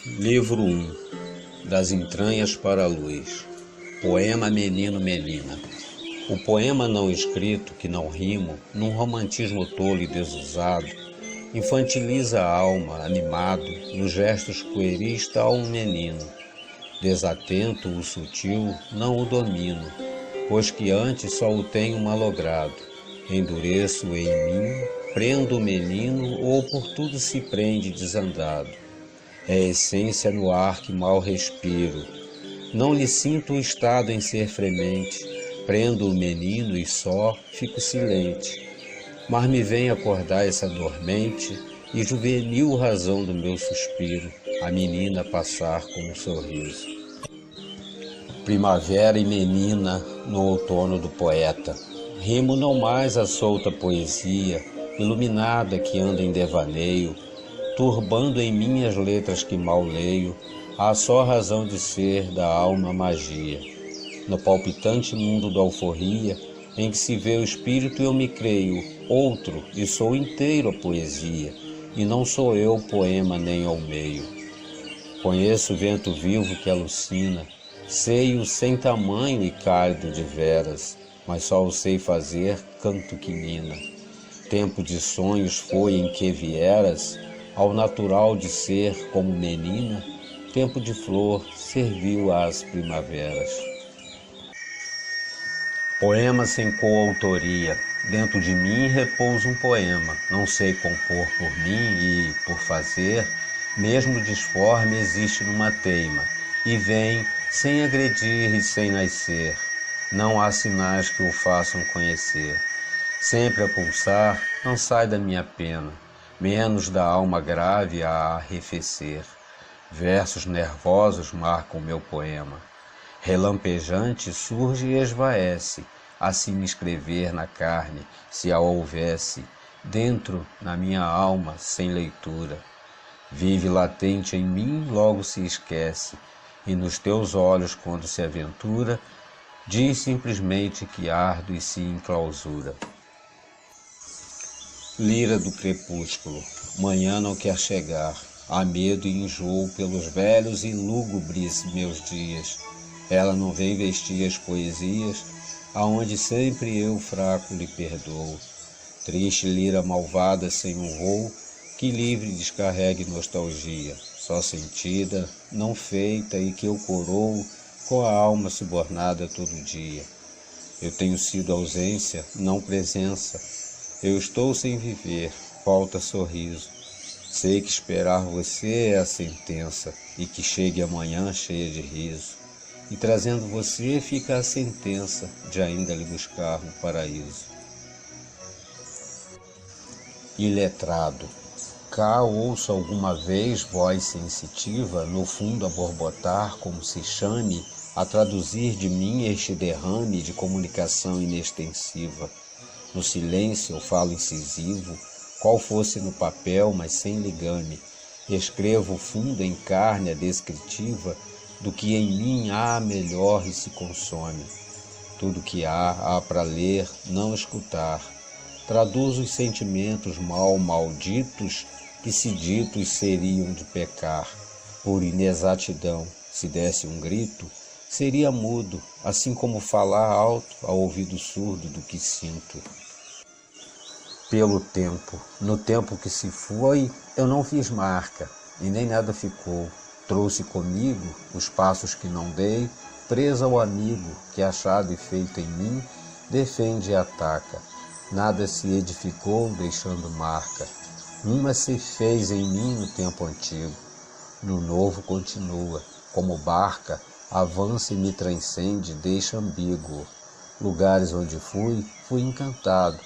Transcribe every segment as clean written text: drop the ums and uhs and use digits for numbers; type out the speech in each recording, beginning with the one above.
Livro 1. Das entranhas para a luz. Poema Menino Menina. O poema não escrito, que não rimo, num romantismo tolo e desusado, infantiliza a alma, animado, nos gestos pueris tal um menino. Desatento o sutil, não o domino, pois que antes só o tenho malogrado. Endureço em mim, prendo o menino, ou por tudo se prende desandado. É essência no ar que mal respiro. Não lhe sinto o estado em ser fremente. Prendo o menino e só fico silente. Mas me vem acordar essa dormente e juvenil razão do meu suspiro, a menina passar com um sorriso. Primavera e menina no outono do poeta. Rimo não mais a solta poesia, iluminada que anda em devaneio, turbando em mim as letras que mal leio, a só razão de ser da alma magia. No palpitante mundo da alforria, em que se vê o espírito eu me creio outro e sou inteiro a poesia, e não sou eu poema nem ao meio. Conheço o vento vivo que alucina, sei o sem tamanho e cálido de veras, mas só o sei fazer canto quinina. Tempo de sonhos foi em que vieras, ao natural de ser como menina, tempo de flor serviu às primaveras. Poema sem coautoria. Dentro de mim repousa um poema. Não sei compor por mim e, por fazer, mesmo disforme existe numa teima, e vem sem agredir e sem nascer. Não há sinais que o façam conhecer. Sempre a pulsar, não sai da minha pena, menos da alma grave a arrefecer. Versos nervosos marcam meu poema. Relampejante surge e esvaece, assim me escrever na carne, se a houvesse, dentro na minha alma, sem leitura. Vive latente em mim, logo se esquece, e nos teus olhos, quando se aventura, diz simplesmente que ardo e se enclausura. Lira do crepúsculo, manhã não quer chegar, há medo e enjoo pelos velhos e lúgubres meus dias. Ela não vem vestir as poesias, aonde sempre eu fraco lhe perdoo. Triste lira malvada sem um voo, que livre descarregue nostalgia, só sentida, não feita e que eu coroo, com a alma subornada todo dia. Eu tenho sido ausência, não presença. Eu estou sem viver, falta sorriso. Sei que esperar você é a sentença, e que chegue amanhã cheia de riso. E trazendo você fica a sentença de ainda lhe buscar no paraíso. Iletrado. Cá ouço alguma vez voz sensitiva, no fundo a borbotar, como se chame, a traduzir de mim este derrame de comunicação inextensiva. No silêncio eu falo incisivo, qual fosse no papel, mas sem ligame. Escrevo fundo em carne a descritiva do que em mim há melhor e se consome. Tudo que há para ler, não escutar. Traduzo os sentimentos malditos que se ditos seriam de pecar. Por inexatidão, se desse um grito, seria mudo, assim como falar alto ao ouvido surdo do que sinto. Pelo tempo, no tempo que se foi, eu não fiz marca, e nem nada ficou. Trouxe comigo os passos que não dei, presa ao amigo que, achado e feito em mim, defende e ataca. Nada se edificou deixando marca. Uma se fez em mim no tempo antigo. No novo continua, como barca, avança e me transcende, deixa ambíguo. Lugares onde fui encantado.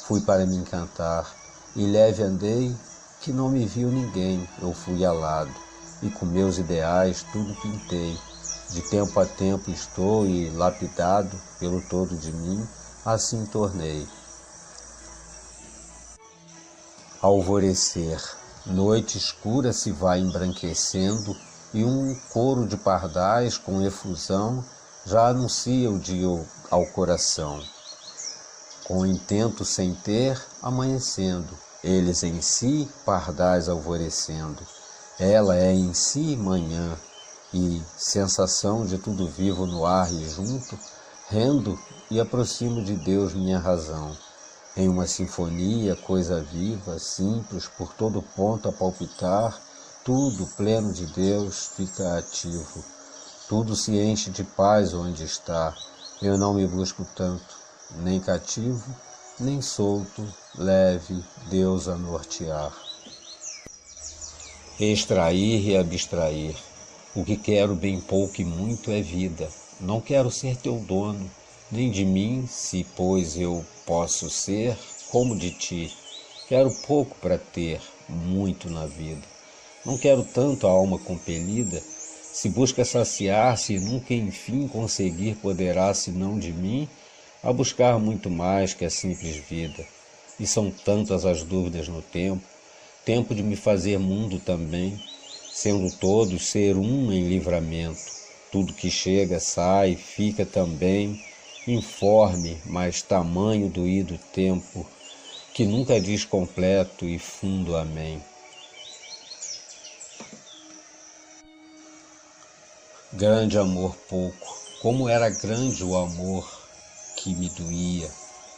Fui para me encantar, e leve andei, que não me viu ninguém, eu fui alado, e com meus ideais tudo pintei. De tempo a tempo estou e lapidado pelo todo de mim, assim tornei. Alvorecer, noite escura se vai embranquecendo, e um coro de pardais com efusão já anuncia o dia ao coração. Com intento sem ter, amanhecendo, eles em si, pardais alvorecendo. Ela é em si manhã e sensação de tudo vivo no ar e junto, rendo e aproximo de Deus minha razão. Em uma sinfonia, coisa viva, simples, por todo ponto a palpitar, tudo pleno de Deus fica ativo. Tudo se enche de paz onde está. Eu não me busco tanto, nem cativo, nem solto, leve, Deus a nortear. Extrair e abstrair. O que quero bem pouco e muito é vida. Não quero ser teu dono, nem de mim, se pois eu posso ser, como de ti. Quero pouco para ter muito na vida. Não quero tanto a alma compelida, se busca saciar-se e nunca enfim conseguir poderá, senão de mim, a buscar muito mais que a simples vida. E são tantas as dúvidas no tempo, tempo de me fazer mundo também, sendo todos ser um em livramento. Tudo que chega, sai, fica também, informe, mas tamanho doído tempo, que nunca diz completo e fundo amém. Grande amor pouco, como era grande o amor que me doía.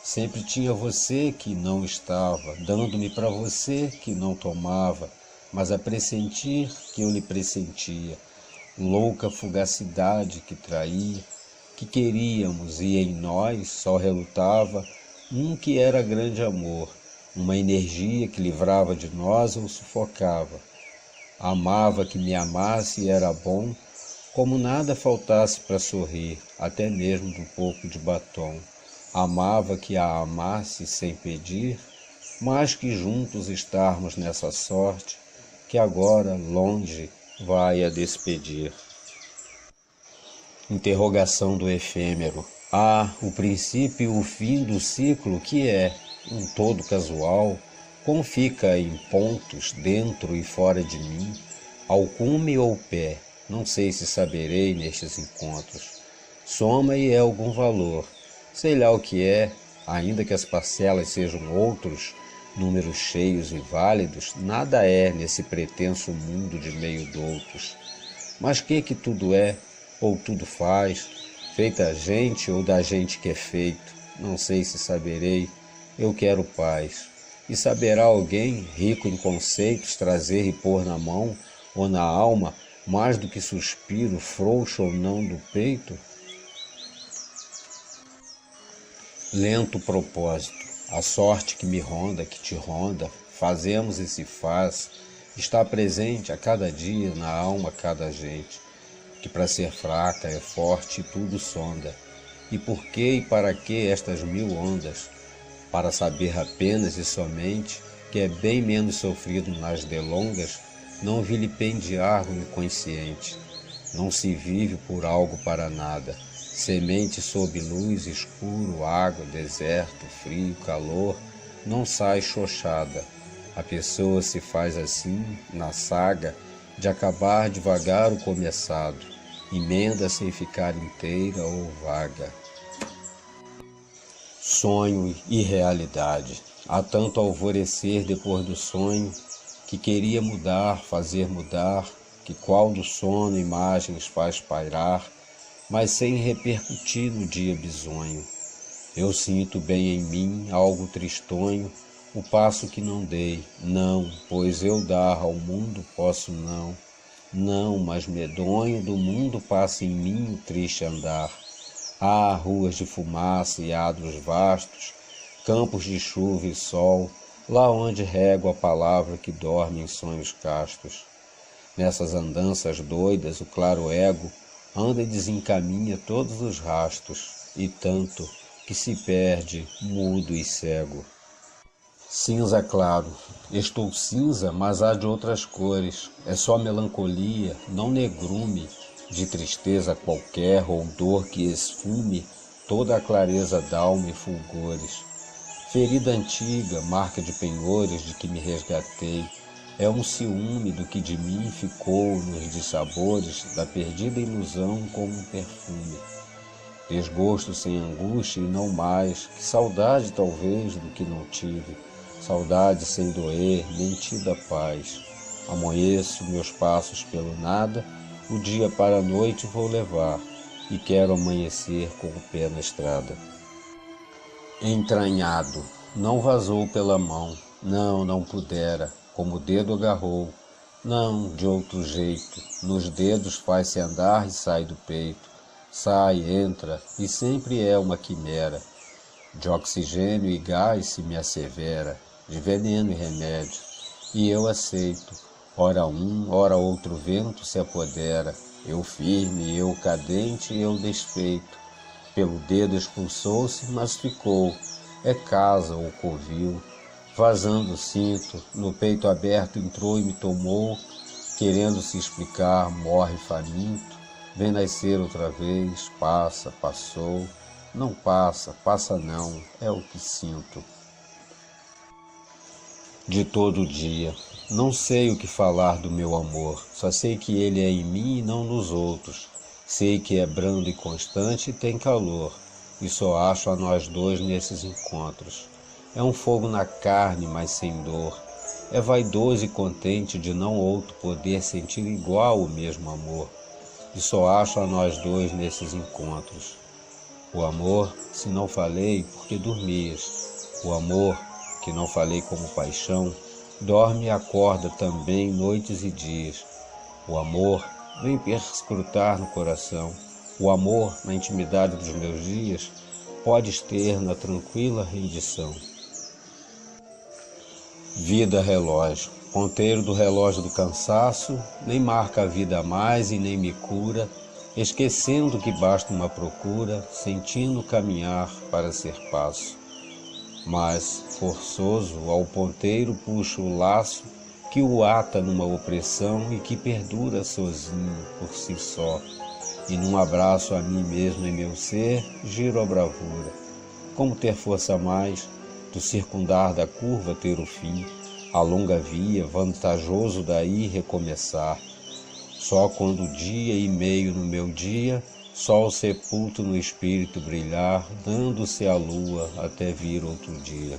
Sempre tinha você que não estava, dando-me para você que não tomava, mas a pressentir que eu lhe pressentia. Louca fugacidade que traía, que queríamos e em nós só relutava um que era grande amor, uma energia que livrava de nós ou sufocava. Amava que me amasse e era bom, como nada faltasse para sorrir, até mesmo do pouco de batom. Amava que a amasse sem pedir, mas que juntos estarmos nessa sorte, que agora, longe, vai a despedir. Interrogação do efêmero. O princípio e o fim do ciclo que é, um todo casual, como fica em pontos, dentro e fora de mim, ao cume ou pé, não sei se saberei nestes encontros. Soma e é algum valor, sei lá o que é, ainda que as parcelas sejam outros, números cheios e válidos, nada é nesse pretenso mundo de meio doutos. Mas que tudo é, ou tudo faz, feita a gente ou da gente que é feito, não sei se saberei, eu quero paz. E saberá alguém, rico em conceitos, trazer e pôr na mão ou na alma, mais do que suspiro, frouxo ou não do peito? Lento propósito, a sorte que me ronda, que te ronda, fazemos e se faz, está presente a cada dia na alma cada gente, que para ser fraca é forte e tudo sonda. E por que e para que estas mil ondas? Para saber apenas e somente que é bem menos sofrido nas delongas não vilipendiar o inconsciente. Não se vive por algo para nada. Semente sob luz, escuro, água, deserto, frio, calor, não sai xoxada. A pessoa se faz assim, na saga, de acabar devagar o começado, emenda sem ficar inteira ou vaga. Sonho e realidade. Há tanto alvorecer depois do sonho, que queria mudar, fazer mudar, que qual do sono imagens faz pairar, mas sem repercutir no dia bisonho. Eu sinto bem em mim algo tristonho, o passo que não dei, não, pois eu dar ao mundo posso não. Não, mas medonho do mundo passa em mim o triste andar. Ruas de fumaça e adros vastos, campos de chuva e sol, lá onde rego a palavra que dorme em sonhos castos. Nessas andanças doidas, o claro ego anda e desencaminha todos os rastros, e tanto que se perde, mudo e cego. Cinza claro, estou cinza, mas há de outras cores, é só melancolia, não negrume, de tristeza qualquer ou dor que esfume toda a clareza d'alma e fulgores. Ferida antiga, marca de penhores de que me resgatei, é um ciúme do que de mim ficou nos dissabores da perdida ilusão como um perfume. Desgosto sem angústia e não mais, que saudade talvez do que não tive, saudade sem doer, mentida paz. Amanheço meus passos pelo nada, o dia para a noite vou levar, e quero amanhecer com o pé na estrada. Entranhado, não vazou pela mão, não pudera, como o dedo agarrou, não, de outro jeito, nos dedos faz-se andar e sai do peito, sai, entra, e sempre é uma quimera, de oxigênio e gás se me assevera, de veneno e remédio, e eu aceito, ora um, ora outro vento se apodera, eu firme, eu cadente, eu desfeito, pelo dedo expulsou-se, mas ficou, é casa ou covil, vazando o cinto, no peito aberto entrou e me tomou, querendo se explicar, morre faminto, vem nascer outra vez, passa, passou, não passa, passa não, é o que sinto. De todo dia, não sei o que falar do meu amor, só sei que ele é em mim e não nos outros, sei que é brando e constante e tem calor, e só acho a nós dois nesses encontros. É um fogo na carne, mas sem dor. É vaidoso e contente de não outro poder sentir igual o mesmo amor. E só acho a nós dois nesses encontros. O amor, se não falei, porque dormias. O amor, que não falei como paixão, dorme e acorda também noites e dias. O amor vem perscrutar no coração. O amor, na intimidade dos meus dias, podes ter na tranquila rendição. Vida relógio, ponteiro do relógio do cansaço, nem marca a vida a mais e nem me cura, esquecendo que basta uma procura, sentindo caminhar para ser passo. Mas, forçoso, ao ponteiro puxo o laço que o ata numa opressão e que perdura sozinho por si só, e num abraço a mim mesmo em meu ser, giro a bravura. Como ter força a mais, do circundar da curva ter o fim, a longa via, vantajoso daí recomeçar. Só quando dia e meio no meu dia, sol sepulto no espírito brilhar, dando-se a lua até vir outro dia.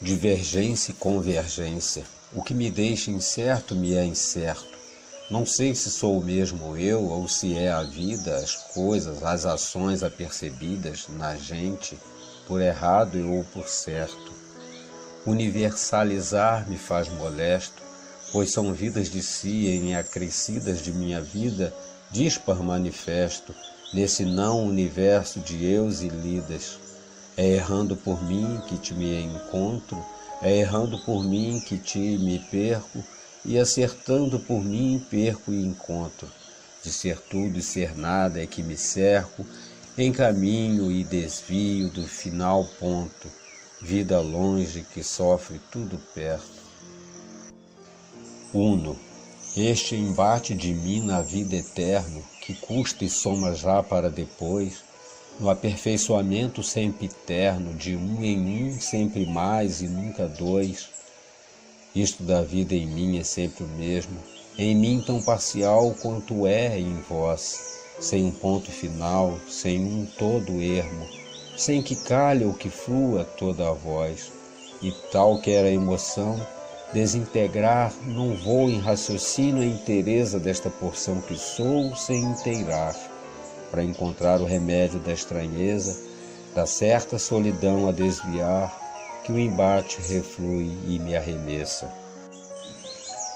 Divergência e convergência, o que me deixa incerto me é incerto. Não sei se sou o mesmo eu ou se é a vida, as coisas, as ações apercebidas na gente, por errado ou por certo. Universalizar me faz molesto, pois são vidas de si em acrescidas de minha vida, dispar manifesto, nesse não universo de eus e lidas. É errando por mim que te me encontro, é errando por mim que te me perco, e acertando por mim perco e encontro. De ser tudo e ser nada é que me cerco, encaminho e desvio do final ponto, vida longe que sofre tudo perto. Uno, este embate de mim na vida eterno, que custa e soma já para depois, no aperfeiçoamento sempre eterno, de um em um sempre mais e nunca dois. Isto da vida em mim é sempre o mesmo, em mim tão parcial quanto é em vós, sem um ponto final, sem um todo ermo, sem que calhe ou que flua toda a voz, e tal que era a emoção, desintegrar, não vou em raciocínio a inteireza desta porção que sou sem inteirar, para encontrar o remédio da estranheza, da certa solidão a desviar, que o embate reflui e me arremessa.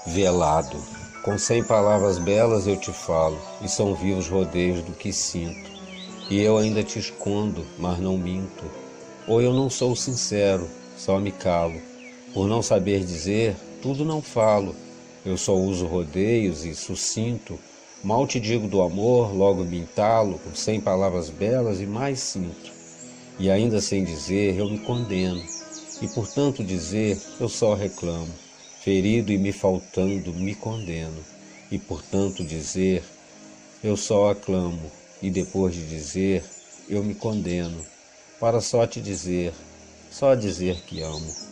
Velado, com 100 palavras belas eu te falo, e são vivos rodeios do que sinto, e eu ainda te escondo, mas não minto, ou eu não sou sincero, só me calo, por não saber dizer, tudo não falo, eu só uso rodeios e sucinto, mal te digo do amor, logo me entalo, com 100 palavras belas e mais sinto, e ainda sem dizer eu me condeno, e por tanto dizer eu só reclamo, ferido e me faltando me condeno, e por tanto dizer eu só aclamo, e depois de dizer eu me condeno, para só te dizer, só dizer que amo.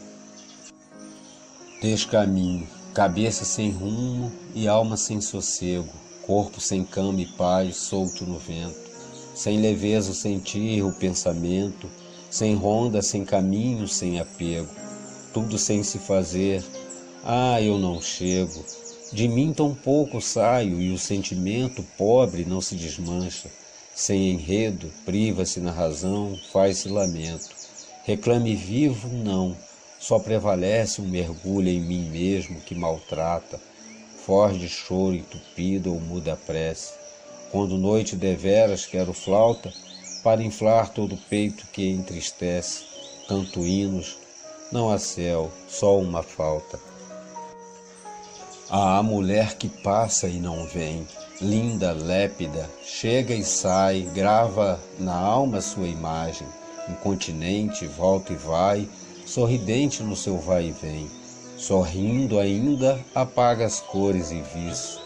Descaminho, cabeça sem rumo e alma sem sossego, corpo sem cama e paz solto no vento, sem leveza o sentir, o pensamento, sem ronda, sem caminho, sem apego, tudo sem se fazer, Ah, eu não chego. De mim tão pouco saio e o sentimento pobre não se desmancha. Sem enredo, priva-se na razão, faz-se lamento. Reclame vivo, não. Só prevalece um mergulho em mim mesmo que maltrata. Foz de choro entupida ou muda prece. Quando noite deveras quero flauta, para inflar todo o peito que entristece. Canto hinos, não há céu, só uma falta. Há a mulher que passa e não vem, linda, lépida, chega e sai, grava na alma sua imagem, incontinente, volta e vai, sorridente no seu vai e vem, sorrindo ainda, apaga as cores e viço.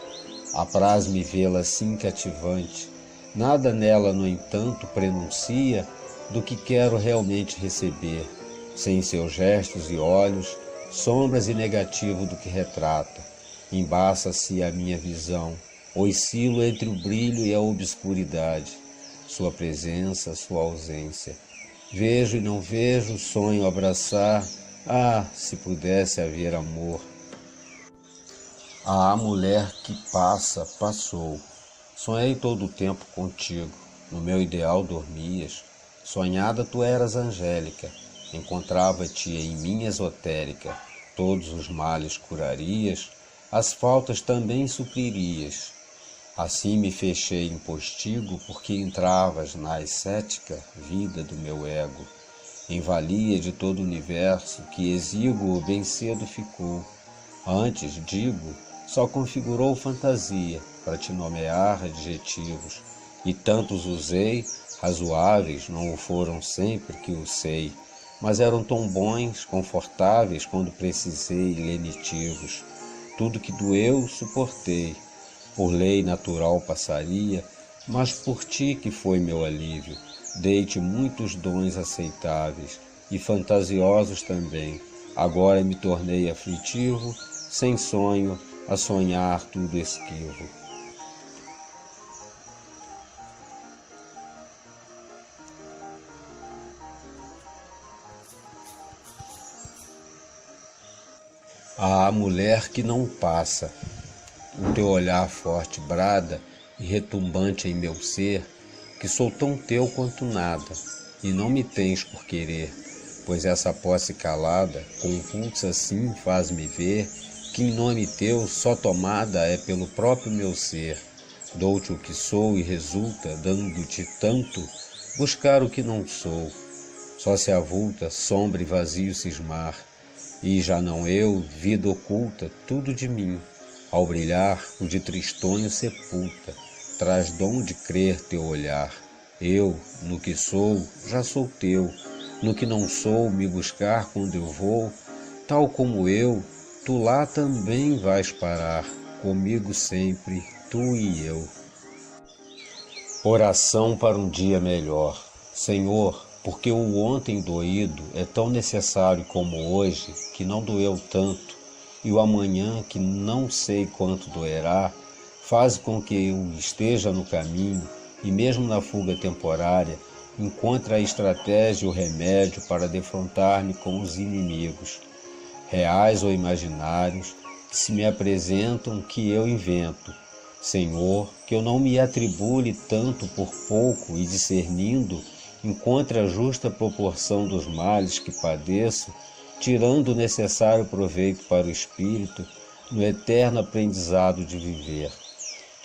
Apraz-me vê-la assim cativante, nada nela, no entanto, prenuncia do que quero realmente receber, sem seus gestos e olhos, sombras e negativo do que retrata. Embaça-se a minha visão, oscilo entre o brilho e a obscuridade, sua presença, sua ausência. Vejo e não vejo, sonho abraçar, ah, se pudesse haver amor. A mulher que passa, passou. Sonhei todo o tempo contigo, no meu ideal dormias. Sonhada tu eras angélica, encontrava-te em mim esotérica, todos os males curarias, as faltas também supririas. Assim me fechei em postigo, porque entravas na ascética vida do meu ego, em valia de todo o universo, que exíguo bem cedo ficou. Antes, digo, só configurou fantasia, para te nomear adjetivos, e tantos usei, razoáveis não o foram sempre que o sei, mas eram tão bons, confortáveis, quando precisei lenitivos. Tudo que doeu, suportei. Por lei natural passaria, mas por ti que foi meu alívio. Dei-te muitos dons aceitáveis, e fantasiosos também. Agora me tornei aflitivo, sem sonho, a sonhar tudo esquivo. A mulher que não passa. O teu olhar forte brada e retumbante em meu ser, que sou tão teu quanto nada, e não me tens por querer, pois essa posse calada, convulsa assim faz-me ver, que em nome teu só tomada é pelo próprio meu ser. Dou-te o que sou e resulta, dando-te tanto, buscar o que não sou. Só se avulta, sombra e vazio cismar, e já não eu, vida oculta, tudo de mim. Ao brilhar, o de tristonho sepulta, traz dom de crer teu olhar. Eu, no que sou, já sou teu, no que não sou, me buscar quando eu vou, tal como eu, tu lá também vais parar, comigo sempre, tu e eu. Oração para um dia melhor. Senhor, porque o ontem doído é tão necessário como hoje, que não doeu tanto, e o amanhã, que não sei quanto doerá, faz com que eu esteja no caminho, e mesmo na fuga temporária, encontre a estratégia e o remédio para defrontar-me com os inimigos, reais ou imaginários, que se me apresentam, que eu invento. Senhor, que eu não me atribule tanto por pouco e discernindo, encontre a justa proporção dos males que padeço, tirando o necessário proveito para o espírito no eterno aprendizado de viver.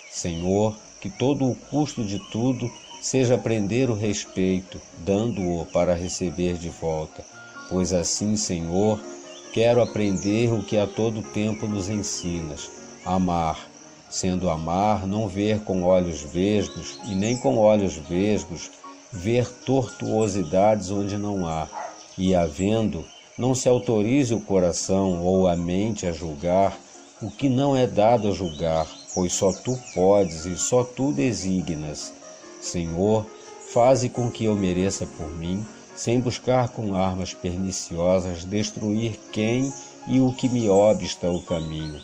Senhor, que todo o custo de tudo seja aprender o respeito, dando-o para receber de volta, pois assim, Senhor, quero aprender o que a todo tempo nos ensinas, amar. Sendo amar, não ver com olhos vesgos, e nem com olhos vesgos ver tortuosidades onde não há, e havendo, não se autorize o coração ou a mente a julgar o que não é dado a julgar, pois só tu podes e só tu designas. Senhor, faze com que eu mereça por mim, sem buscar com armas perniciosas destruir quem e o que me obsta o caminho.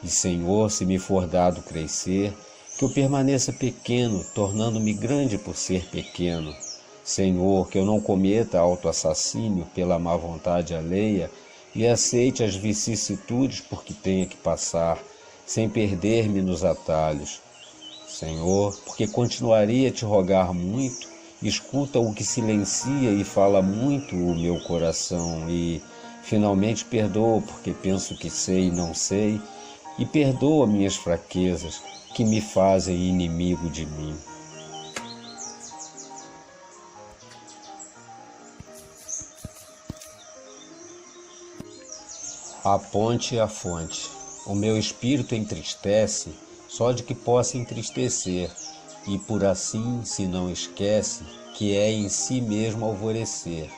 E, Senhor, se me for dado crescer, que eu permaneça pequeno, tornando-me grande por ser pequeno. Senhor, que eu não cometa autoassassínio pela má vontade alheia, e aceite as vicissitudes por que tenha que passar, sem perder-me nos atalhos. Senhor, porque continuaria a te rogar muito, escuta o que silencia e fala muito o meu coração e, finalmente, perdoa porque penso que sei e não sei, e perdoa minhas fraquezas que me fazem inimigo de mim. A ponte e a fonte. O meu espírito entristece só de que possa entristecer, e por assim se não esquece que é em si mesmo alvorecer.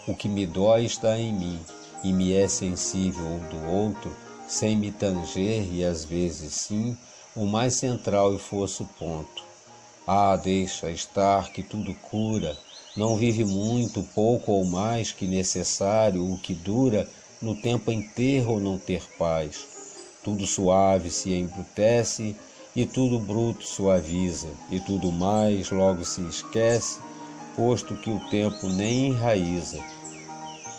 O que me dói está em mim, e me é sensível um do outro, sem me tanger e às vezes sim, o mais central e fosso ponto. Ah, deixa estar que tudo cura, não vive muito, pouco ou mais que necessário, o que dura, no tempo enterro ou não ter paz. Tudo suave se embrutece, e tudo bruto suaviza, e tudo mais logo se esquece, posto que o tempo nem enraiza.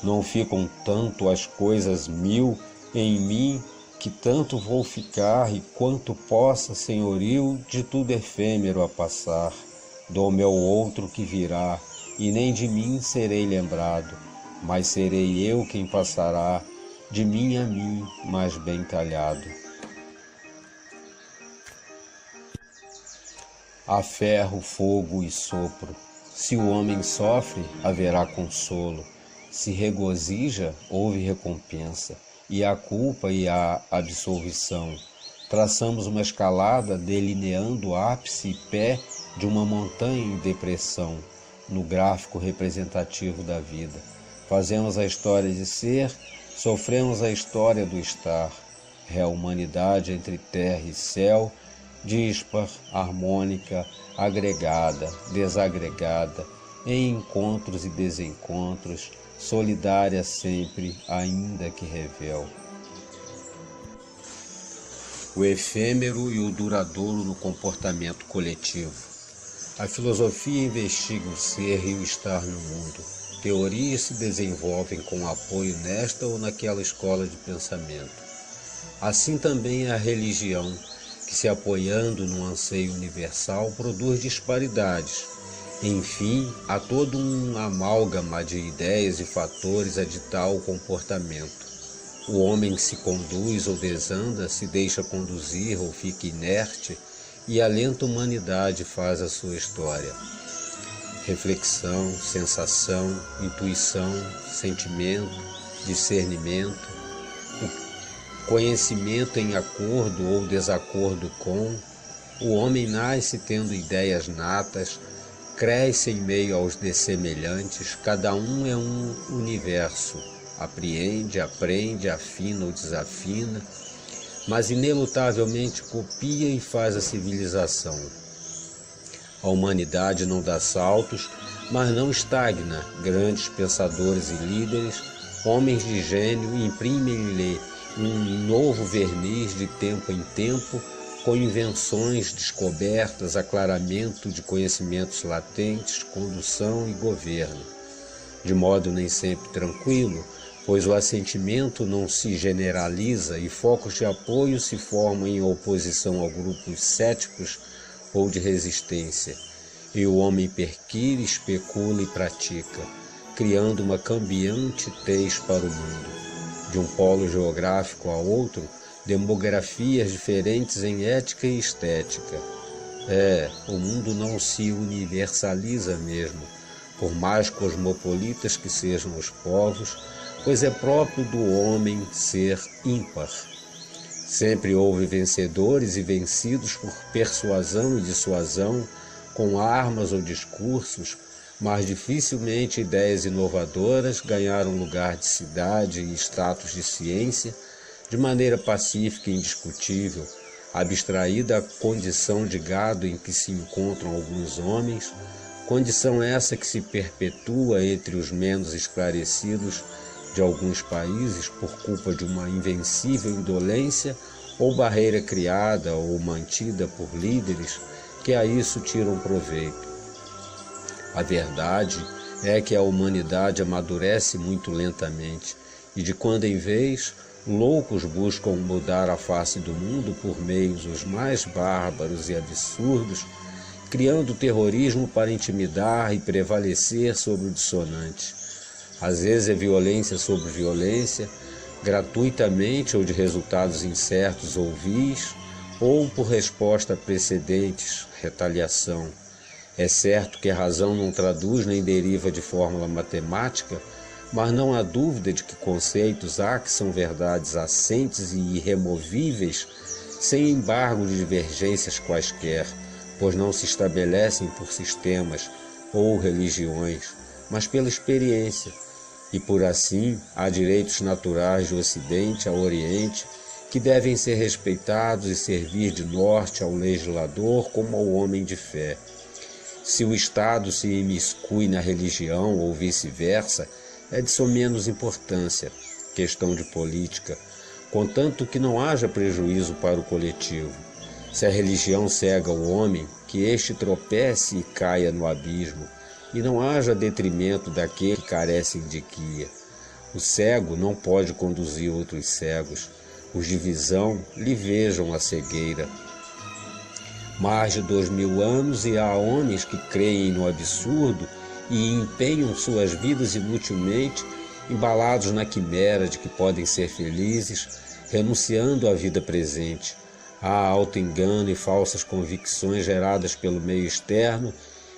Não ficam tanto as coisas mil em mim, que tanto vou ficar, e quanto possa, senhorio, de tudo efêmero a passar, do meu outro que virá, e nem de mim serei lembrado, mas serei eu quem passará, de mim a mim, mais bem talhado. Há ferro, fogo e sopro. Se o homem sofre, haverá consolo. Se regozija, houve recompensa. E há culpa e há absolvição. Traçamos uma escalada delineando ápice e pé de uma montanha em depressão, no gráfico representativo da vida. Fazemos a história de ser, sofremos a história do estar. É a humanidade entre terra e céu, dispar, harmônica, agregada, desagregada, em encontros e desencontros, solidária sempre, ainda que revel. O efêmero e o duradouro no comportamento coletivo. A filosofia investiga o ser e o estar no mundo. Teorias se desenvolvem com apoio nesta ou naquela escola de pensamento. Assim também a religião, que se apoiando no anseio universal produz disparidades. Enfim, há todo um amálgama de ideias e fatores a ditar o comportamento. O homem se conduz ou desanda, se deixa conduzir ou fica inerte, e a lenta humanidade faz a sua história. Reflexão, sensação, intuição, sentimento, discernimento, conhecimento em acordo ou desacordo com, o homem nasce tendo ideias natas, cresce em meio aos dessemelhantes, cada um é um universo, apreende, aprende, afina ou desafina, mas inelutavelmente copia e faz a civilização. A humanidade não dá saltos, mas não estagna. Grandes pensadores e líderes, homens de gênio, imprimem-lhe um novo verniz de tempo em tempo, com invenções, descobertas, aclaramento de conhecimentos latentes, condução e governo. De modo nem sempre tranquilo, pois o assentimento não se generaliza e focos de apoio se formam em oposição a grupos céticos ou de resistência, e o homem perquire, especula e pratica, criando uma cambiante tez para o mundo. De um polo geográfico a outro, demografias diferentes em ética e estética. O mundo não se universaliza mesmo, por mais cosmopolitas que sejam os povos, pois é próprio do homem ser ímpar. Sempre houve vencedores e vencidos por persuasão e dissuasão, com armas ou discursos, mas dificilmente ideias inovadoras ganharam lugar de cidade e status de ciência de maneira pacífica e indiscutível, abstraída a condição de gado em que se encontram alguns homens, condição essa que se perpetua entre os menos esclarecidos de alguns países por culpa de uma invencível indolência ou barreira criada ou mantida por líderes que a isso tiram proveito. A verdade é que a humanidade amadurece muito lentamente e de quando em vez, loucos buscam mudar a face do mundo por meios os mais bárbaros e absurdos, criando terrorismo para intimidar e prevalecer sobre o dissonante. Às vezes é violência sobre violência, gratuitamente ou de resultados incertos ou vis, ou por resposta a precedentes, retaliação. É certo que a razão não traduz nem deriva de fórmula matemática, mas não há dúvida de que conceitos há que são verdades assentes e irremovíveis, sem embargo de divergências quaisquer, pois não se estabelecem por sistemas ou religiões, mas pela experiência. E por assim, há direitos naturais do Ocidente ao Oriente que devem ser respeitados e servir de norte ao legislador como ao homem de fé. Se o Estado se imiscui na religião ou vice-versa, é de somenos importância, questão de política, contanto que não haja prejuízo para o coletivo. Se a religião cega o homem, que este tropece e caia no abismo, e não haja detrimento daquele que carecem de guia. O cego não pode conduzir outros cegos, os de visão lhe vejam a cegueira. Mais de 2000 anos e há homens que creem no absurdo e empenham suas vidas inutilmente, embalados na quimera de que podem ser felizes, renunciando à vida presente. Há auto-engano e falsas convicções geradas pelo meio externo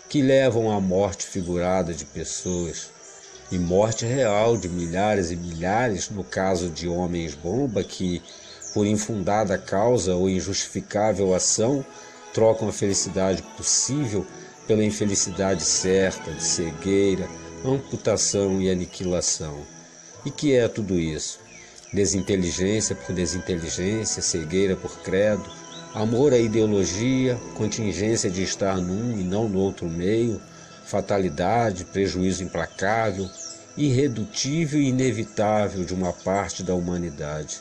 que levam à morte figurada de pessoas, e morte real de milhares e milhares no caso de homens-bomba que, por infundada causa ou injustificável ação, trocam a felicidade possível pela infelicidade certa, de cegueira, amputação e aniquilação. E que é tudo isso? Desinteligência por desinteligência, cegueira por credo, amor à ideologia, contingência de estar num e não no outro meio, fatalidade, prejuízo implacável, irredutível e inevitável de uma parte da humanidade,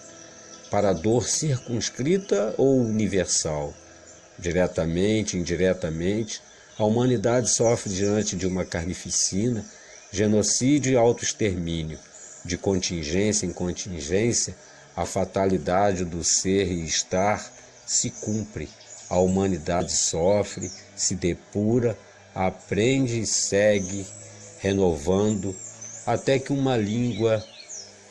para a dor circunscrita ou universal. Diretamente, indiretamente, a humanidade sofre diante de uma carnificina, genocídio e autoextermínio. De contingência em contingência, a fatalidade do ser e estar se cumpre. A humanidade sofre, se depura, aprende e segue, renovando, até que uma língua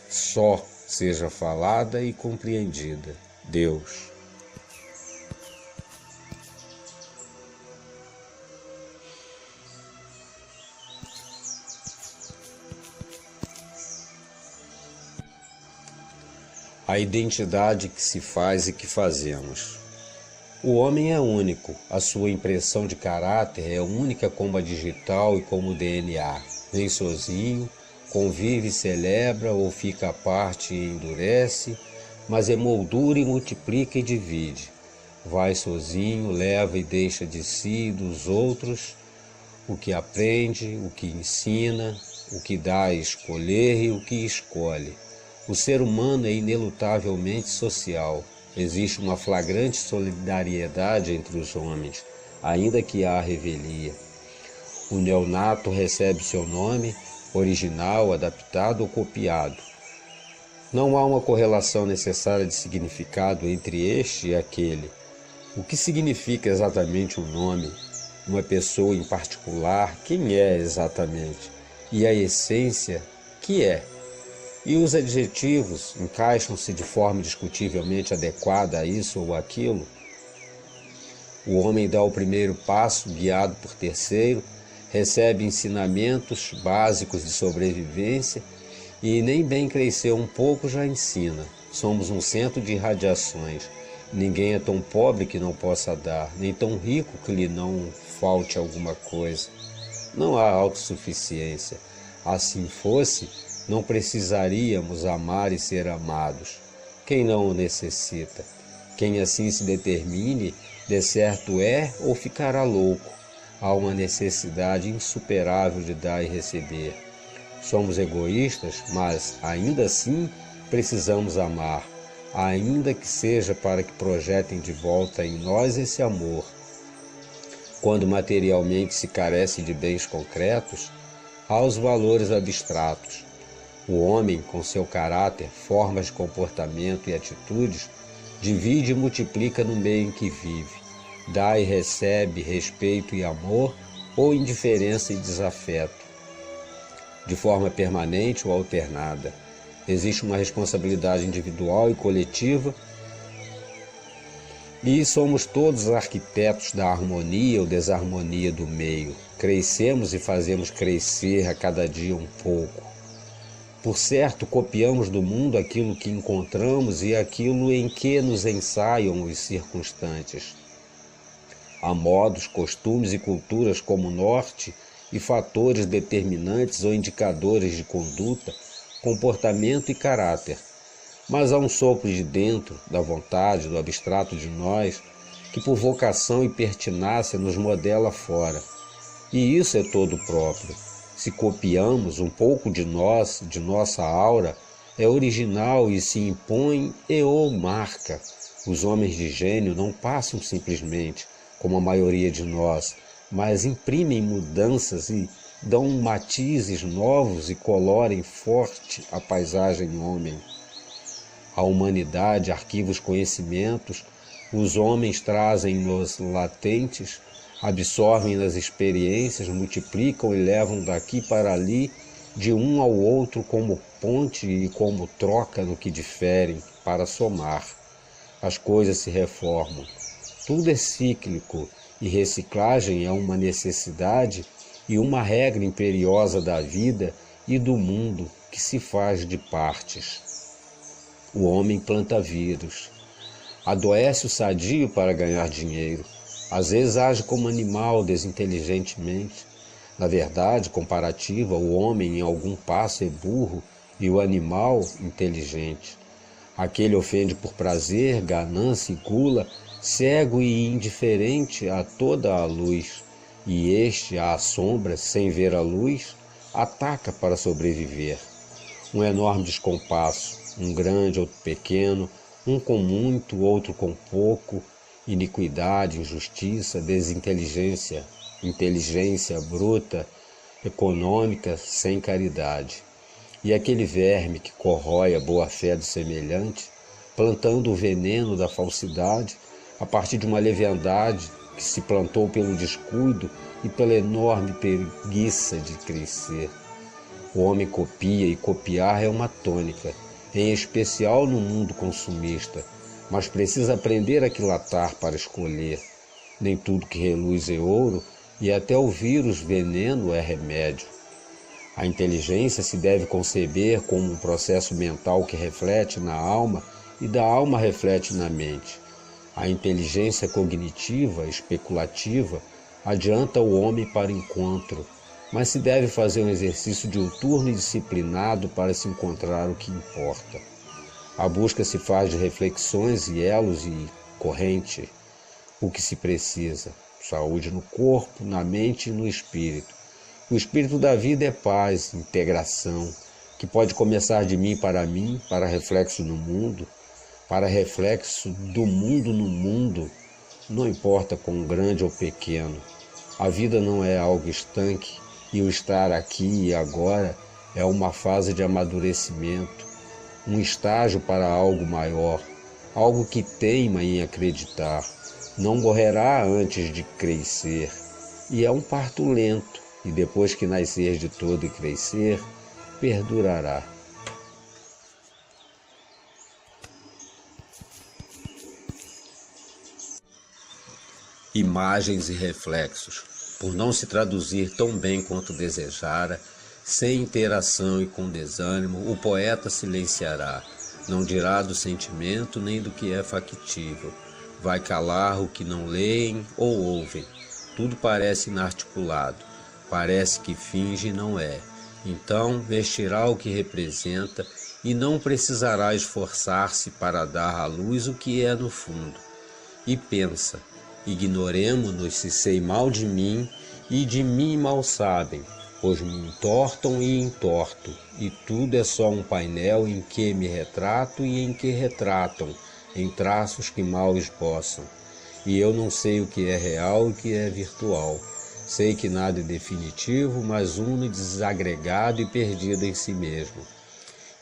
só seja falada e compreendida: Deus. A identidade que se faz e que fazemos. O homem é único, a sua impressão de caráter é única como a digital e como o DNA. Vem sozinho, convive, celebra ou fica à parte e endurece, mas emoldura e multiplica e divide. Vai sozinho, leva e deixa de si e dos outros o que aprende, o que ensina, o que dá a escolher e o que escolhe. O ser humano é inelutavelmente social. Existe uma flagrante solidariedade entre os homens, ainda que há revelia. O neonato recebe seu nome, original, adaptado ou copiado. Não há uma correlação necessária de significado entre este e aquele. O que significa exatamente um nome? Uma pessoa em particular, quem é exatamente? E a essência, que é? E os adjetivos encaixam-se de forma discutivelmente adequada a isso ou aquilo? O homem dá o primeiro passo, guiado por terceiro, recebe ensinamentos básicos de sobrevivência e nem bem cresceu um pouco já ensina. Somos um centro de irradiações. Ninguém é tão pobre que não possa dar, nem tão rico que lhe não falte alguma coisa. Não há autossuficiência. Assim fosse, não precisaríamos amar e ser amados. Quem não o necessita? Quem assim se determine, de certo é ou ficará louco. Há uma necessidade insuperável de dar e receber. Somos egoístas, mas ainda assim precisamos amar, ainda que seja para que projetem de volta em nós esse amor. Quando materialmente se carece de bens concretos, há os valores abstratos. O homem, com seu caráter, formas de comportamento e atitudes, divide e multiplica no meio em que vive. Dá e recebe respeito e amor ou indiferença e desafeto, de forma permanente ou alternada. Existe uma responsabilidade individual e coletiva e somos todos arquitetos da harmonia ou desarmonia do meio. Crescemos e fazemos crescer a cada dia um pouco. Por certo, copiamos do mundo aquilo que encontramos e aquilo em que nos ensaiam os circunstantes. Há modos, costumes e culturas como norte e fatores determinantes ou indicadores de conduta, comportamento e caráter. Mas há um sopro de dentro, da vontade, do abstrato de nós, que por vocação e pertinácia nos modela fora. E isso é todo próprio. Se copiamos um pouco de nós, de nossa aura, é original e se impõe e ou marca. Os homens de gênio não passam simplesmente, como a maioria de nós, mas imprimem mudanças e dão matizes novos e colorem forte a paisagem homem. A humanidade arquiva os conhecimentos, os homens trazem-nos latentes, absorvem nas experiências, multiplicam e levam daqui para ali, de um ao outro como ponte e como troca no que diferem, para somar. As coisas se reformam. Tudo é cíclico e reciclagem é uma necessidade e uma regra imperiosa da vida e do mundo que se faz de partes. O homem planta vírus, adoece o sadio para ganhar dinheiro, às vezes age como animal desinteligentemente. Na verdade comparativa, o homem em algum passo é burro e o animal inteligente. Aquele ofende por prazer, ganância e gula, cego e indiferente a toda a luz, e este, à sombra, sem ver a luz, ataca para sobreviver. Um enorme descompasso, um grande, outro pequeno, um com muito, outro com pouco, iniquidade, injustiça, desinteligência, inteligência bruta, econômica, sem caridade. E aquele verme que corrói a boa-fé do semelhante, plantando o veneno da falsidade, a partir de uma leviandade que se plantou pelo descuido e pela enorme preguiça de crescer. O homem copia e copiar é uma tônica, em especial no mundo consumista, mas precisa aprender a quilatar para escolher. Nem tudo que reluz é ouro e até o vírus veneno é remédio. A inteligência se deve conceber como um processo mental que reflete na alma e da alma reflete na mente. A inteligência cognitiva, especulativa, adianta o homem para o encontro, mas se deve fazer um exercício diuturno e disciplinado para se encontrar o que importa. A busca se faz de reflexões e elos e corrente, o que se precisa, saúde no corpo, na mente e no espírito. O espírito da vida é paz, integração, que pode começar de mim, para reflexo no mundo, para reflexo do mundo no mundo, não importa quão grande ou pequeno. A vida não é algo estanque e o estar aqui e agora é uma fase de amadurecimento, um estágio para algo maior, algo que teima em acreditar, não morrerá antes de crescer, e é um parto lento, e depois que nascer de todo e crescer, perdurará. Imagens e reflexos. Por não se traduzir tão bem quanto desejara, sem interação e com desânimo, o poeta silenciará, não dirá do sentimento nem do que é factível. Vai calar o que não leem ou ouvem. Tudo parece inarticulado, parece que finge e não é. Então vestirá o que representa e não precisará esforçar-se para dar à luz o que é no fundo. E pensa: ignoremo-nos se sei mal de mim, e de mim mal sabem, pois me entortam e entorto, e tudo é só um painel em que me retrato e em que retratam, em traços que mal esboçam. E eu não sei o que é real e o que é virtual. Sei que nada é definitivo, mas uno e desagregado e perdido em si mesmo.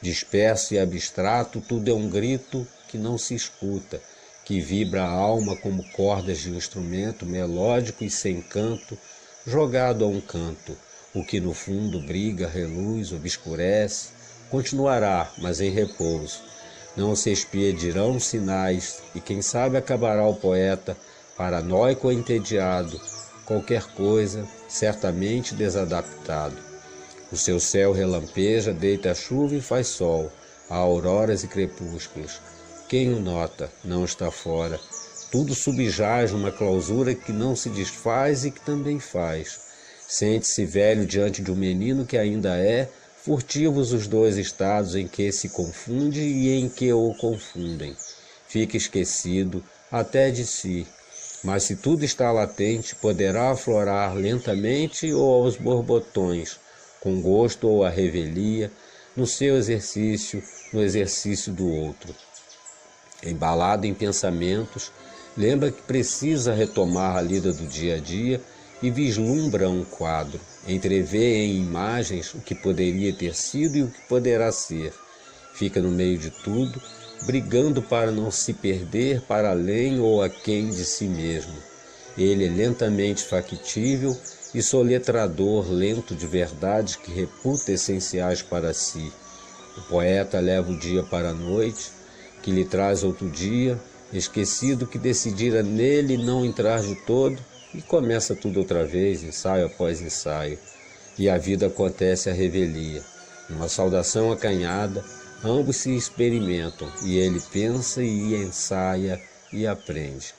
Disperso e abstrato, tudo é um grito que não se escuta, que vibra a alma como cordas de um instrumento melódico e sem canto, jogado a um canto. O que no fundo briga, reluz, obscurece, continuará, mas em repouso. Não se expedirão sinais, e quem sabe acabará o poeta, paranoico ou entediado, qualquer coisa, certamente desadaptado. O seu céu relampeja, deita chuva e faz sol, há auroras e crepúsculos. Quem o nota não está fora. Tudo subjaz numa clausura que não se desfaz e que também faz. Sente-se velho diante de um menino que ainda é, furtivos os dois estados em que se confunde e em que o confundem. Fica esquecido até de si. Mas se tudo está latente, poderá aflorar lentamente ou aos borbotões, com gosto ou à revelia, no seu exercício, no exercício do outro. Embalado em pensamentos, lembra que precisa retomar a lida do dia a dia e vislumbra um quadro, entrevê em imagens o que poderia ter sido e o que poderá ser. Fica no meio de tudo, brigando para não se perder para além ou aquém de si mesmo. Ele é lentamente factível e soletrador lento de verdades que reputa essenciais para si. O poeta leva o dia para a noite, que lhe traz outro dia, esquecido que decidira nele não entrar de todo, e começa tudo outra vez, ensaio após ensaio, e a vida acontece à revelia. Numa saudação acanhada, ambos se experimentam, e ele pensa e ensaia e aprende.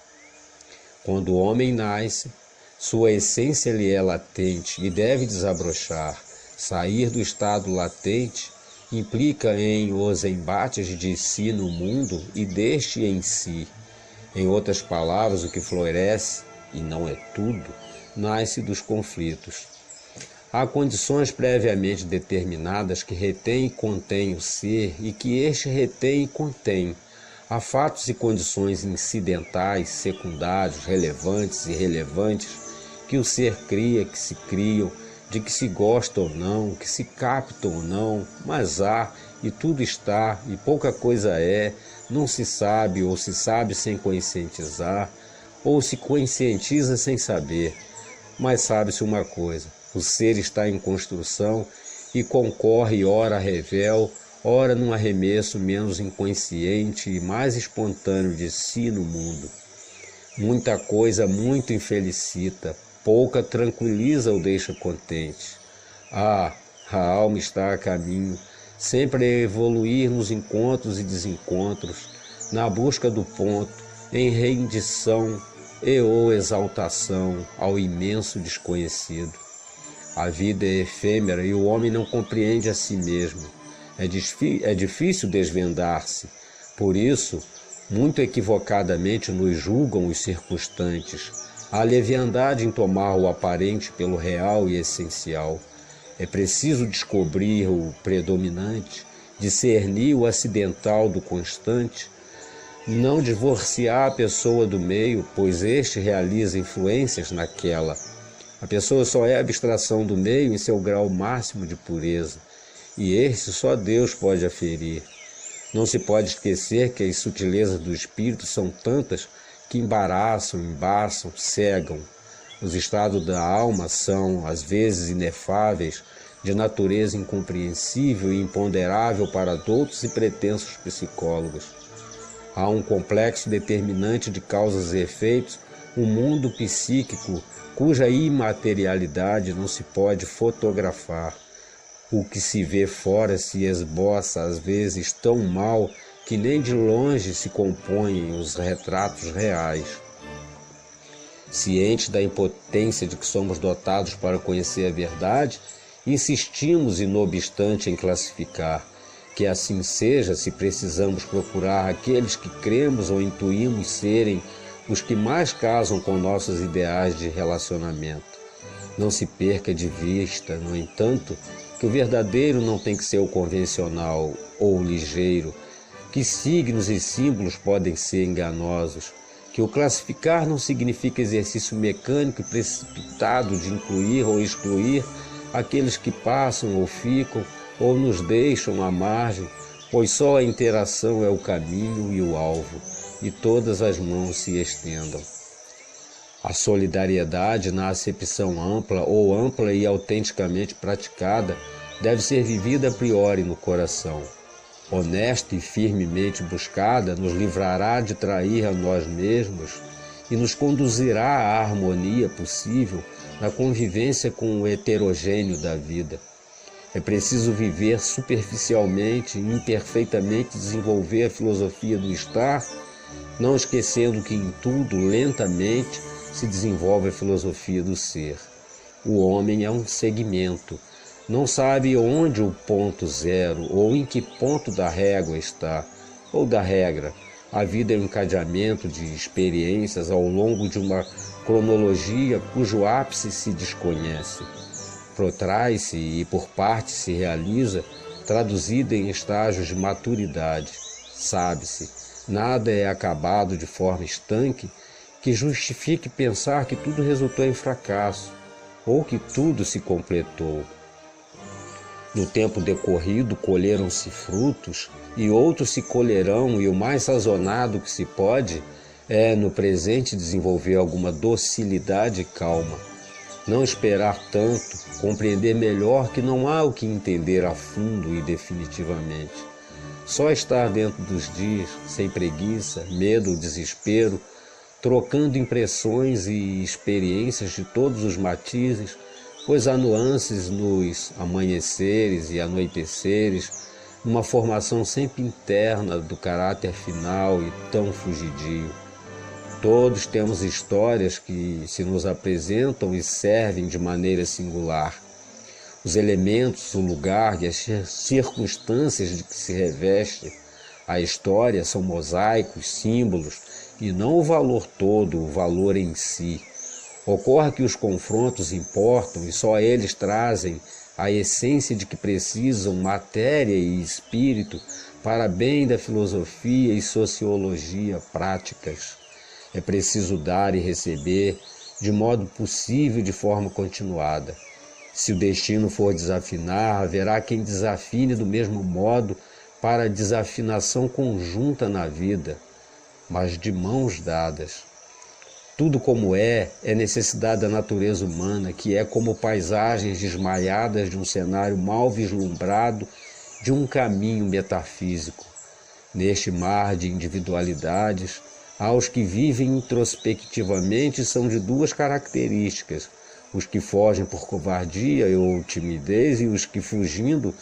Quando o homem nasce, sua essência lhe é latente e deve desabrochar. Sair do estado latente implica em os embates de si no mundo e deste em si. Em outras palavras, o que floresce, e não é tudo, nasce dos conflitos. Há condições previamente determinadas que retêm e contêm o ser e que este retém e contém. Há fatos e condições incidentais, secundários, relevantes e irrelevantes que o ser cria, que se criam, de que se gosta ou não, que se captam ou não, mas há, e tudo está, e pouca coisa é, não se sabe ou se sabe sem conscientizar, ou se conscientiza sem saber. Mas sabe-se uma coisa, o ser está em construção e concorre ora a revel, ora num arremesso menos inconsciente e mais espontâneo de si no mundo. Muita coisa muito infelicita, pouca tranquiliza ou deixa contente. A alma está a caminho, sempre a evoluir nos encontros e desencontros, na busca do ponto, em rendição e ou exaltação ao imenso desconhecido. A vida é efêmera e o homem não compreende a si mesmo. É difícil desvendar-se. Por isso, muito equivocadamente nos julgam os circunstantes. Há leviandade em tomar o aparente pelo real e essencial. É preciso descobrir o predominante, discernir o acidental do constante, não divorciar a pessoa do meio, pois este realiza influências naquela. A pessoa só é abstração do meio em seu grau máximo de pureza, e este só Deus pode aferir. Não se pode esquecer que as sutilezas do espírito são tantas que embaraçam, embaçam, cegam. Os estados da alma são, às vezes, inefáveis, de natureza incompreensível e imponderável para doutos e pretensos psicólogos. Há um complexo determinante de causas e efeitos, um mundo psíquico cuja imaterialidade não se pode fotografar. O que se vê fora se esboça às vezes tão mal que nem de longe se compõem os retratos reais. Cientes da impotência de que somos dotados para conhecer a verdade, insistimos, inobstante, em classificar. Que assim seja, se precisamos procurar aqueles que cremos ou intuímos serem os que mais casam com nossos ideais de relacionamento. Não se perca de vista, no entanto, que o verdadeiro não tem que ser o convencional ou o ligeiro, que signos e símbolos podem ser enganosos, que o classificar não significa exercício mecânico e precipitado de incluir ou excluir aqueles que passam ou ficam, ou nos deixam à margem, pois só a interação é o caminho e o alvo, e todas as mãos se estendam. A solidariedade, na acepção ampla ou ampla e autenticamente praticada, deve ser vivida a priori no coração. Honesta e firmemente buscada, nos livrará de trair a nós mesmos e nos conduzirá à harmonia possível na convivência com o heterogêneo da vida. É preciso viver superficialmente e imperfeitamente desenvolver a filosofia do estar, não esquecendo que em tudo, lentamente, se desenvolve a filosofia do ser. O homem é um segmento, não sabe onde o ponto zero ou em que ponto da régua está, ou da regra. A vida é um encadeamento de experiências ao longo de uma cronologia cujo ápice se desconhece. Protrai-se e por parte se realiza, traduzida em estágios de maturidade. Sabe-se, nada é acabado de forma estanque que justifique pensar que tudo resultou em fracasso, ou que tudo se completou. No tempo decorrido colheram-se frutos, e outros se colherão, e o mais sazonado que se pode é, no presente, desenvolver alguma docilidade e calma. Não esperar tanto, compreender melhor que não há o que entender a fundo e definitivamente. Só estar dentro dos dias, sem preguiça, medo ou desespero, trocando impressões e experiências de todos os matizes, pois há nuances nos amanheceres e anoiteceres, uma formação sempre interna do caráter final e tão fugidio. Todos temos histórias que se nos apresentam e servem de maneira singular. Os elementos, o lugar e as circunstâncias de que se reveste a história são mosaicos, símbolos, e não o valor todo, o valor em si. Ocorre que os confrontos importam e só eles trazem a essência de que precisam matéria e espírito para bem da filosofia e sociologia práticas. É preciso dar e receber de modo possível e de forma continuada. Se o destino for desafinar, haverá quem desafine do mesmo modo para a desafinação conjunta na vida, mas de mãos dadas. Tudo como é necessidade da natureza humana, que é como paisagens desmaiadas de um cenário mal vislumbrado de um caminho metafísico. Neste mar de individualidades, há os que vivem introspectivamente são de duas características: os que fogem por covardia ou timidez e os que, fugindo,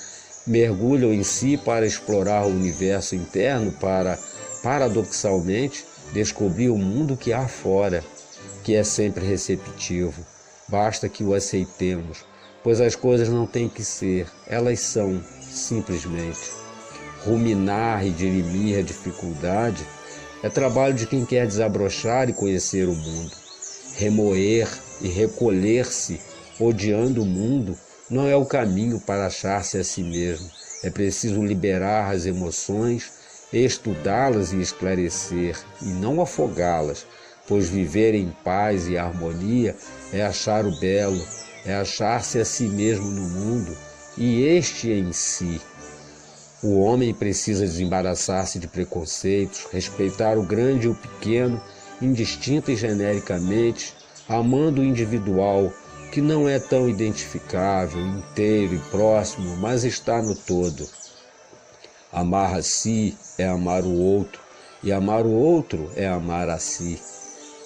mergulham em si para explorar o universo interno, para, paradoxalmente, descobrir o mundo que há fora, que é sempre receptivo. Basta que o aceitemos, pois as coisas não têm que ser, elas são, simplesmente. Ruminar e dirimir a dificuldade é trabalho de quem quer desabrochar e conhecer o mundo. Remoer e recolher-se, odiando o mundo, não é o caminho para achar-se a si mesmo. É preciso liberar as emoções, estudá-las e esclarecer, e não afogá-las, pois viver em paz e harmonia é achar o belo, é achar-se a si mesmo no mundo, e este em si. O homem precisa desembaraçar-se de preconceitos, respeitar o grande e o pequeno, indistinta e genericamente, amando o individual, que não é tão identificável, inteiro e próximo, mas está no todo. Amar a si é amar o outro, e amar o outro é amar a si.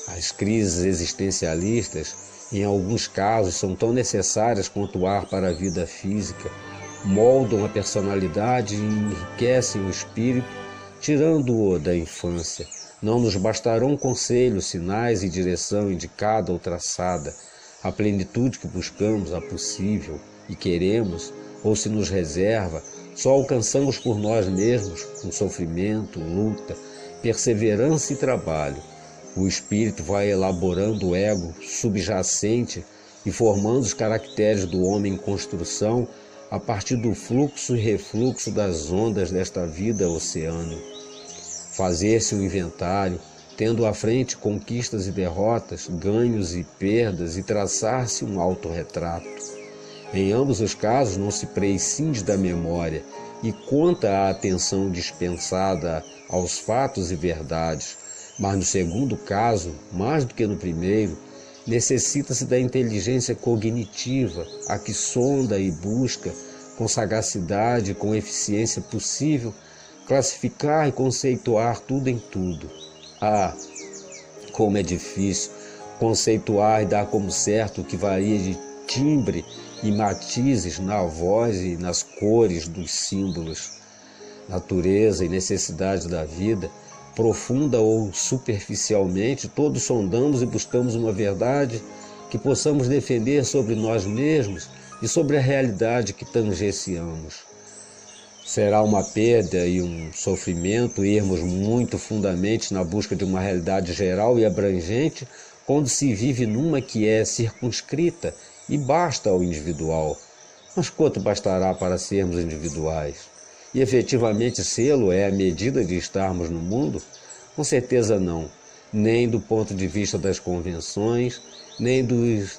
As crises existencialistas, em alguns casos, são tão necessárias quanto o ar para a vida física, moldam a personalidade e enriquecem o espírito, tirando-o da infância. Não nos bastarão conselhos, sinais e direção indicada ou traçada. A plenitude que buscamos, a possível e queremos, ou se nos reserva, só alcançamos por nós mesmos, com sofrimento, luta, perseverança e trabalho. O espírito vai elaborando o ego subjacente e formando os caracteres do homem em construção a partir do fluxo e refluxo das ondas desta vida oceano. Fazer-se um inventário, tendo à frente conquistas e derrotas, ganhos e perdas, e traçar-se um autorretrato. Em ambos os casos não se prescinde da memória e conta a atenção dispensada aos fatos e verdades, mas no segundo caso, mais do que no primeiro, necessita-se da inteligência cognitiva, a que sonda e busca, com sagacidade e com eficiência possível, classificar e conceituar tudo em tudo. Ah, como é difícil conceituar e dar como certo o que varia de timbre e matizes na voz e nas cores dos símbolos. Natureza e necessidade da vida, profunda ou superficialmente, todos sondamos e buscamos uma verdade que possamos defender sobre nós mesmos e sobre a realidade que tangenciamos. Será uma perda e um sofrimento irmos muito fundamente na busca de uma realidade geral e abrangente quando se vive numa que é circunscrita e basta ao individual. Mas quanto bastará para sermos individuais? E efetivamente sê-lo é a medida de estarmos no mundo? Com certeza não, nem do ponto de vista das convenções, nem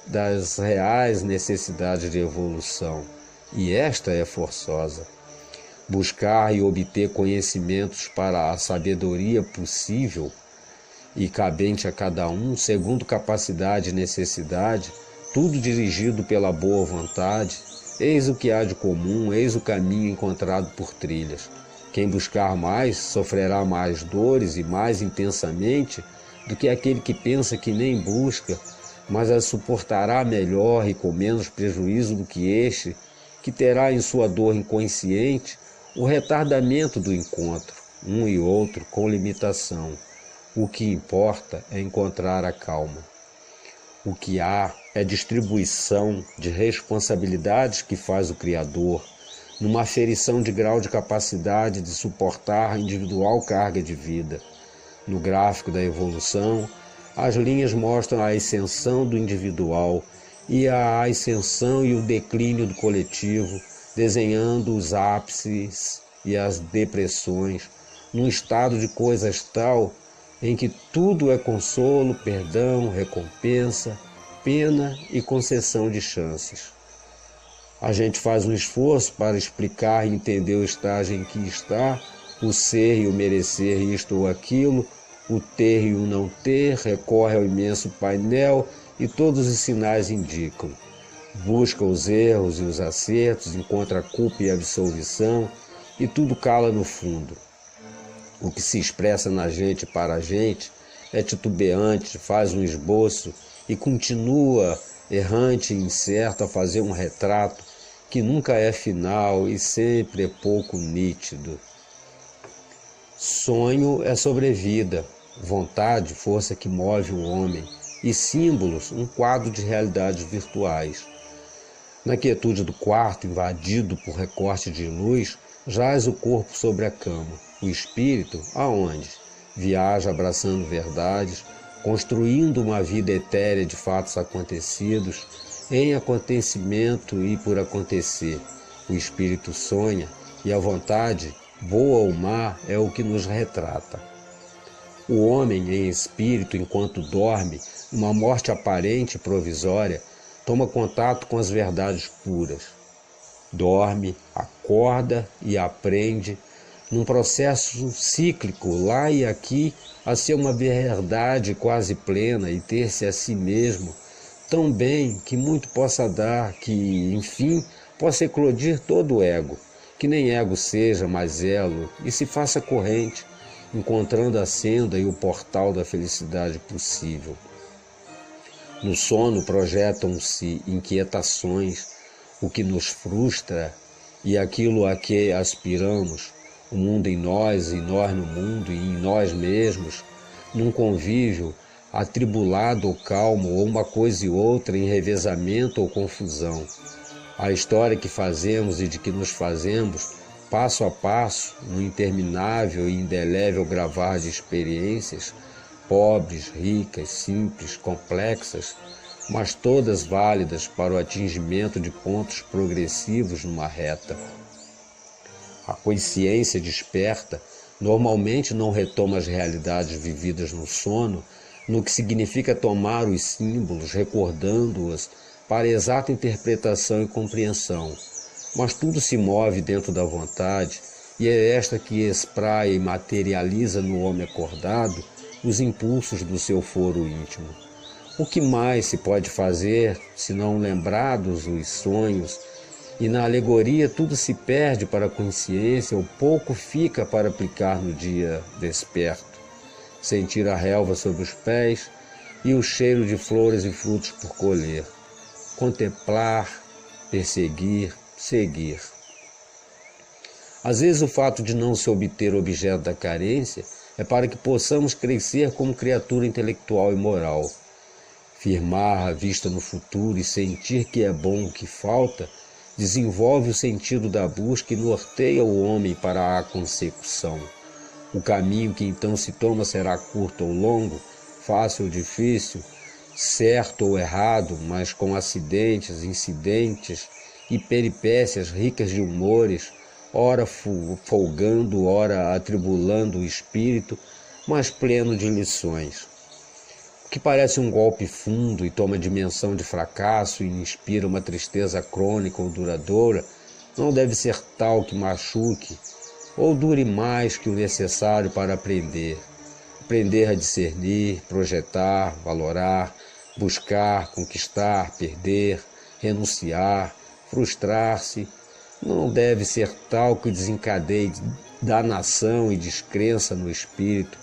das reais necessidades de evolução. E esta é forçosa. Buscar e obter conhecimentos para a sabedoria possível e cabente a cada um, segundo capacidade e necessidade, tudo dirigido pela boa vontade, eis o que há de comum, eis o caminho encontrado por trilhas. Quem buscar mais, sofrerá mais dores e mais intensamente do que aquele que pensa que nem busca, mas as suportará melhor e com menos prejuízo do que este, que terá em sua dor inconsciente o retardamento do encontro, um e outro com limitação. O que importa é encontrar a calma. O que há é distribuição de responsabilidades que faz o Criador, numa aferição de grau de capacidade de suportar a individual carga de vida. No gráfico da evolução, as linhas mostram a ascensão do individual e a ascensão e o declínio do coletivo, desenhando os ápices e as depressões, num estado de coisas tal em que tudo é consolo, perdão, recompensa, pena e concessão de chances. A gente faz um esforço para explicar e entender o estágio em que está, o ser e o merecer isto ou aquilo, o ter e o não ter, recorre ao imenso painel e todos os sinais indicam. Busca os erros e os acertos, encontra a culpa e a absolvição, e tudo cala no fundo. O que se expressa na gente para a gente é titubeante, faz um esboço e continua errante e incerto a fazer um retrato que nunca é final e sempre é pouco nítido. Sonho é sobrevida, vontade, força que move o homem, e símbolos, um quadro de realidades virtuais. Na quietude do quarto, invadido por recorte de luz, jaz o corpo sobre a cama. O espírito, aonde? Viaja abraçando verdades, construindo uma vida etérea de fatos acontecidos, em acontecimento e por acontecer. O espírito sonha, e a vontade, boa ou má, é o que nos retrata. O homem em espírito, enquanto dorme, uma morte aparente e provisória, toma contato com as verdades puras. Dorme, acorda e aprende, num processo cíclico, lá e aqui, a ser uma verdade quase plena e ter-se a si mesmo tão bem que muito possa dar, que, enfim, possa eclodir todo o ego, que nem ego seja, mas elo, e se faça corrente, encontrando a senda e o portal da felicidade possível. No sono projetam-se inquietações, o que nos frustra e aquilo a que aspiramos, o mundo em nós e nós no mundo e em nós mesmos, num convívio atribulado ou calmo, ou uma coisa e outra em revezamento ou confusão. A história que fazemos e de que nos fazemos, passo a passo, no interminável e indelével gravar de experiências, pobres, ricas, simples, complexas, mas todas válidas para o atingimento de pontos progressivos numa reta. A consciência desperta normalmente não retoma as realidades vividas no sono, no que significa tomar os símbolos, recordando-os, para exata interpretação e compreensão, mas tudo se move dentro da vontade, e é esta que espraia e materializa no homem acordado os impulsos do seu foro íntimo. O que mais se pode fazer, se não lembrados os sonhos, e na alegoria tudo se perde para a consciência, ou pouco fica para aplicar no dia desperto, sentir a relva sob os pés e o cheiro de flores e frutos por colher, contemplar, perseguir, seguir. Às vezes o fato de não se obter objeto da carência é para que possamos crescer como criatura intelectual e moral. Firmar a vista no futuro e sentir que é bom o que falta desenvolve o sentido da busca e norteia o homem para a consecução. O caminho que então se toma será curto ou longo, fácil ou difícil, certo ou errado, mas com acidentes, incidentes e peripécias ricas de humores, ora folgando, ora atribulando o espírito, mas pleno de lições. O que parece um golpe fundo e toma dimensão de fracasso e inspira uma tristeza crônica ou duradoura, não deve ser tal que machuque ou dure mais que o necessário para aprender. Aprender a discernir, projetar, valorar, buscar, conquistar, perder, renunciar, frustrar-se, não deve ser tal que desencadeie danação e descrença no espírito,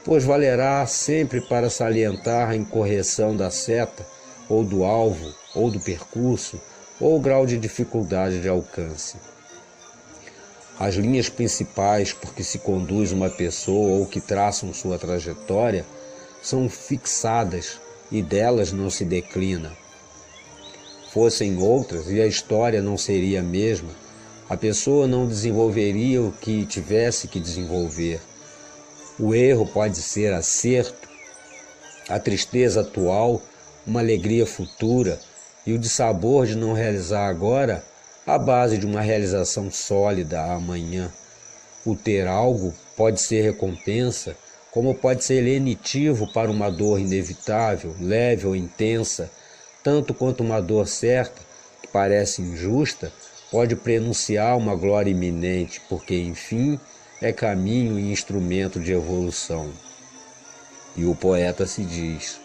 pois valerá sempre para salientar a incorreção da seta, ou do alvo, ou do percurso, ou o grau de dificuldade de alcance. As linhas principais por que se conduz uma pessoa ou que traçam sua trajetória são fixadas e delas não se declina. Fossem outras e a história não seria a mesma, a pessoa não desenvolveria o que tivesse que desenvolver. O erro pode ser acerto, a tristeza atual, uma alegria futura e o dissabor de não realizar agora, a base de uma realização sólida amanhã. O ter algo pode ser recompensa, como pode ser lenitivo para uma dor inevitável, leve ou intensa, tanto quanto uma dor certa, que parece injusta, pode prenunciar uma glória iminente, porque, enfim, é caminho e instrumento de evolução. E o poeta se diz: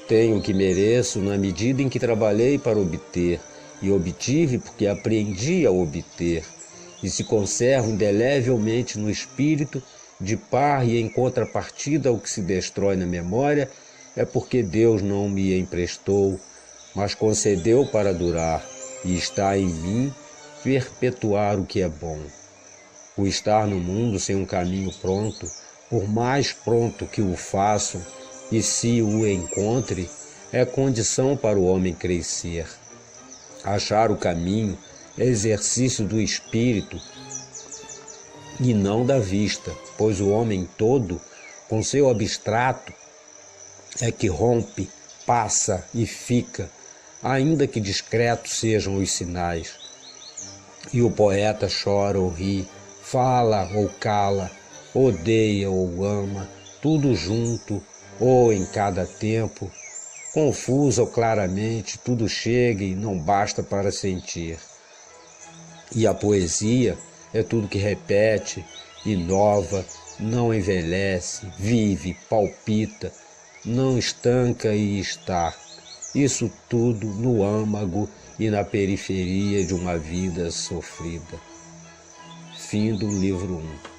tenho o que mereço na medida em que trabalhei para obter, e obtive porque aprendi a obter, e se conserva indelevelmente no espírito, de par e em contrapartida ao que se destrói na memória, é porque Deus não me emprestou, mas concedeu para durar, e está em mim perpetuar o que é bom. O estar no mundo sem um caminho pronto, por mais pronto que o façam, e se o encontre, é condição para o homem crescer. Achar o caminho é exercício do espírito e não da vista, pois o homem todo, com seu abstrato, é que rompe, passa e fica, ainda que discretos sejam os sinais. E o poeta chora ou ri, fala ou cala, odeia ou ama, tudo junto ou em cada tempo, confusa ou claramente, tudo chega e não basta para sentir. E a poesia é tudo que repete, inova, não envelhece, vive, palpita, não estanca e está. Isso tudo no âmago e na periferia de uma vida sofrida. Fim do livro 1.